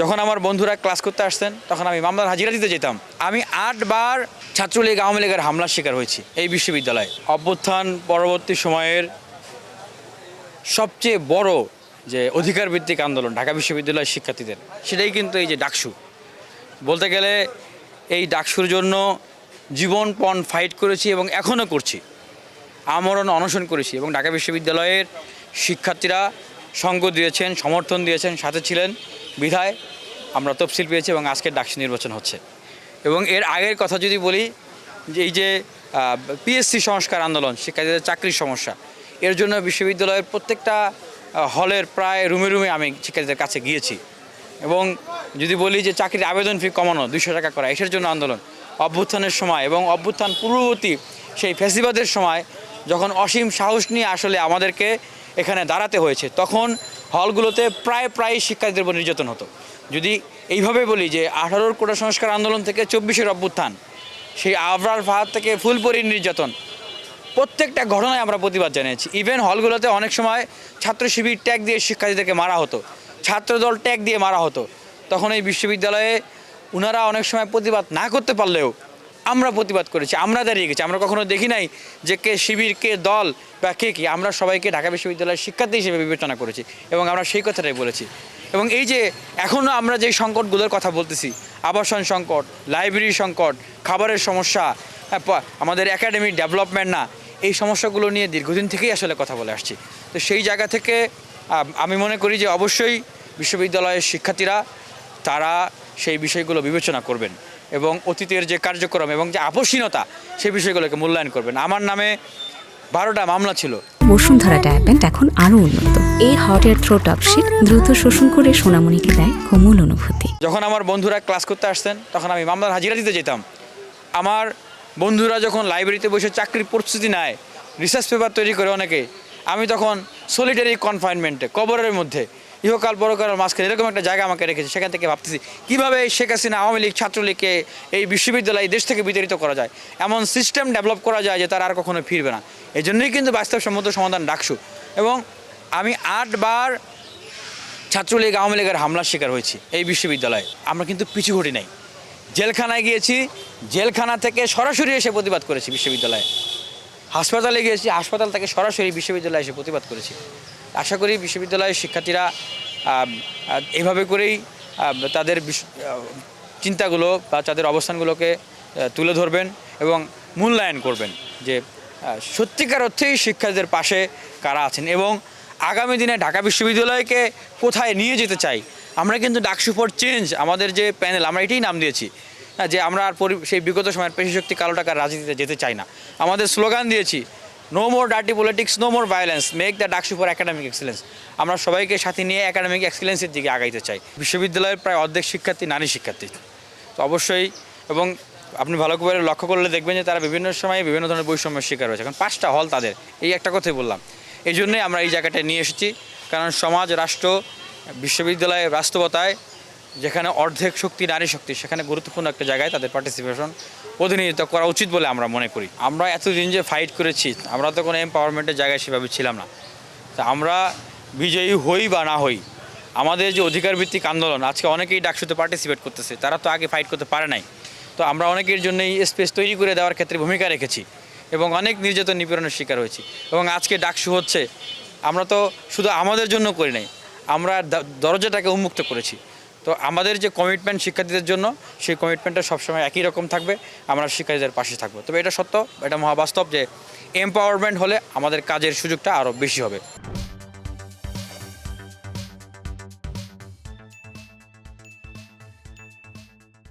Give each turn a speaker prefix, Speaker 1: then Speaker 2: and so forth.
Speaker 1: যখন আমার বন্ধুরা ক্লাস করতে আসতেন তখন আমি মামলার হাজিরা দিতে যেতাম। আমি 8 বার ছাত্রলীগ আওয়ামী লীগের হামলার শিকার হয়েছি এই বিশ্ববিদ্যালয়ে। অভ্যুত্থান পরবর্তী সময়ের সবচেয়ে বড় যে অধিকার ভিত্তিক আন্দোলন ঢাকা বিশ্ববিদ্যালয়ের শিক্ষার্থীদের, সেটাই কিন্তু এই যে ডাকসু। বলতে গেলে এই ডাকসুর জন্য জীবনপণ ফাইট করেছি এবং এখনও করছি, আমরণ অনশন করেছি এবং ঢাকা বিশ্ববিদ্যালয়ের শিক্ষার্থীরা সঙ্গ দিয়েছেন, সমর্থন দিয়েছেন, সাথে ছিলেন, বিধায় আমরা তফসিল পেয়েছি এবং আজকের ডাকসু নির্বাচন হচ্ছে। এবং এর আগের কথা যদি বলি, যে এই যে পিএসসি সংস্কার আন্দোলন, শিক্ষার্থীদের চাকরির সমস্যা, এর জন্য বিশ্ববিদ্যালয়ের প্রত্যেকটা হলের প্রায় রুমে রুমে আমি শিক্ষার্থীদের কাছে গিয়েছি। এবং যদি বলি যে চাকরির আবেদন ফি কমানো 200 টাকা করা, এটার জন্য আন্দোলন। অভ্যুত্থানের সময় এবং অভ্যুত্থান পূর্ববর্তী সেই ফ্যাসিবাদের সময় যখন অসীম সাহস নিয়ে আসলে আমাদেরকে এখানে দাঁড়াতে হয়েছে, তখন হলগুলোতে প্রায় শিক্ষার্থীদের উপর নির্যাতন হতো। যদি এইভাবে বলি যে 18 কোটা সংস্কার আন্দোলন থেকে 24-এর অভ্যুত্থান, সেই আবরার ফাহাদ থেকে ফুলপরির নির্যাতন, প্রত্যেকটা ঘটনায় আমরা প্রতিবাদ জানিয়েছি। ইভেন হলগুলোতে অনেক সময় ছাত্র শিবির ট্যাগ দিয়ে শিক্ষার্থীদেরকে মারা হতো, ছাত্রদল ট্যাগ দিয়ে মারা হতো। তখন এই বিশ্ববিদ্যালয়ে ওনারা অনেক সময় প্রতিবাদ না করতে পারলেও আমরা প্রতিবাদ করেছি, আমরা দাঁড়িয়ে গেছি। আমরা কখনো দেখি নাই যে কে শিবির, কে দল বা কে কি, আমরা সবাইকে ঢাকা বিশ্ববিদ্যালয়ের শিক্ষার্থী হিসেবে বিবেচনা করেছি এবং আমরা সেই কথাটাই বলেছি। এবং এই যে এখনও আমরা যে সংকটগুলোর কথা বলতেছি, আবাসন সংকট, লাইব্রেরি সংকট, খাবারের সমস্যা, আমাদের একাডেমিক ডেভেলপমেন্ট না, এই সমস্যাগুলো নিয়ে দীর্ঘদিন থেকেই আসলে কথা বলে আসছি। তো সেই জায়গা থেকে আমি মনে করি যে অবশ্যই বিশ্ববিদ্যালয়ের শিক্ষার্থীরা তারা সেই বিষয়গুলো বিবেচনা করবেন এবং অতীতের যে কার্যক্রম এবং যে আপসীনতা, সেই বিষয়গুলোকে মূল্যায়ন করবেন। আমার নামে 12টা মামলা ছিল।
Speaker 2: বসুন্ধরা ডায়াপেন্ট এখন আরো উন্নত। এই হট এয়ার থ্রো টপশিট দ্রুত শোষণ করে সোনামণিকে দেয় কোমল অনুভূতি।
Speaker 1: যখন আমার বন্ধুরা ক্লাস করতে আসতেন তখন আমি মামলার হাজিরা দিতে যেতাম। আমার বন্ধুরা যখন লাইব্রেরিতে বসে চাকরির প্রস্তুতি নেয়, রিসার্চ পেপার তৈরি করে অনেকে, আমি তখন সলিটারি কনফাইনমেন্টে, কবরের মধ্যে, ইহকাল পরকালের মাঝখানে এরকম একটা জায়গা আমাকে রেখেছে। সেখান থেকে ভাবতেছি কীভাবে শেখ হাসিনা, আওয়ামী লীগ, ছাত্রলীগকে এই বিশ্ববিদ্যালয় দেশ থেকে বিতাড়িত করা যায়, এমন সিস্টেম ডেভেলপ করা যায় যে তারা আর কখনো ফিরবে না। এই জন্যই কিন্তু বাস্তবসম্মত সমাধান ডাকসু। এবং আমি 8 বার ছাত্রলীগ আওয়ামী লীগের হামলার শিকার হয়েছি এই বিশ্ববিদ্যালয়ে। আমরা কিন্তু পিছু হটি নাই, জেলখানায় গিয়েছি, জেলখানা থেকে সরাসরি এসে প্রতিবাদ করেছি বিশ্ববিদ্যালয়ে। হাসপাতালে গিয়েছি, হাসপাতাল থেকে সরাসরি বিশ্ববিদ্যালয়ে এসে প্রতিবাদ করেছি। আশা করি বিশ্ববিদ্যালয়ের শিক্ষার্থীরা এভাবে করেই তাদের চিন্তাগুলো বা তাদের অবস্থানগুলোকে তুলে ধরবেন এবং মূল্যায়ন করবেন যে সত্যিকার অর্থেই শিক্ষার্থীদের পাশে কারা আছেন এবং আগামী দিনে ঢাকা বিশ্ববিদ্যালয়কে কোথায় নিয়ে যেতে চাই। আমরা কিন্তু ডাকসু ফর চেঞ্জ, আমাদের যে প্যানেল, আমরা এটাই নাম দিয়েছি যে আমরা আর সেই বিগত সময়ের পেশিশক্তি, কালো টাকার রাজনীতিতে যেতে চাই না। আমাদের স্লোগান দিয়েছি, no more dirty politics, no more violence, make the DUCSU for academic excellence. আমরা সবাইকে সাথে নিয়ে একাডেমিক এক্সেলেন্সের দিকে আগাইতে চাই। বিশ্ববিদ্যালয়ের প্রায় অর্ধেক শিক্ষার্থী নারী শিক্ষার্থী। তো অবশ্যই, এবং আপনি ভালো করে লক্ষ্য করলে দেখবেন যে তারা বিভিন্ন সময়ে বিভিন্ন ধরনের বৈষম্যের শিকার হয়েছে। এখন 5টা হল তাদের, এই একটা কথাই বললাম। এই জন্যই আমরা এই জায়গাটায় নিয়ে এসেছি, কারণ সমাজ, রাষ্ট্র, বিশ্ববিদ্যালয়ের বাস্তবতায় যেখানে অর্ধেক শক্তি নারী শক্তি, সেখানে গুরুত্বপূর্ণ একটা জায়গায় তাদের পার্টিসিপেশন, প্রতিনিধিত্ব করা উচিত বলে আমরা মনে করি। আমরা এতদিন যে ফাইট করেছি, আমরা তো কোনো এম্পাওয়ারমেন্টের জায়গায় সেভাবে ছিলাম না। তা আমরা বিজয়ী হই বা না হই, আমাদের যে অধিকার ভিত্তিক আন্দোলন, আজকে অনেকেই ডাকসুতে পার্টিসিপেট করতেছে, তারা তো আগে ফাইট করতে পারে নাই। তো আমরা অনেকের জন্যই স্পেস তৈরি করে দেওয়ার ক্ষেত্রে ভূমিকা রেখেছি এবং অনেক নির্যাতন, নিপীড়নের শিকার হয়েছি। এবং আজকে ডাকসু হচ্ছে, আমরা তো শুধু আমাদের জন্য করি নাই, আমরা দরজাটাকে উন্মুক্ত করেছি। তো আমাদের যে কমিটমেন্ট শিক্ষার্থীদের জন্য, সেই কমিটমেন্টটা সবসময় একই রকম থাকবে, আমরা শিক্ষার্থীদের পাশে থাকবো। তবে এটা সত্য, এটা মহাবাস্তব যে এম্পাওয়ারমেন্ট হলে আমাদের কাজের সুযোগটা আরও বেশি হবে।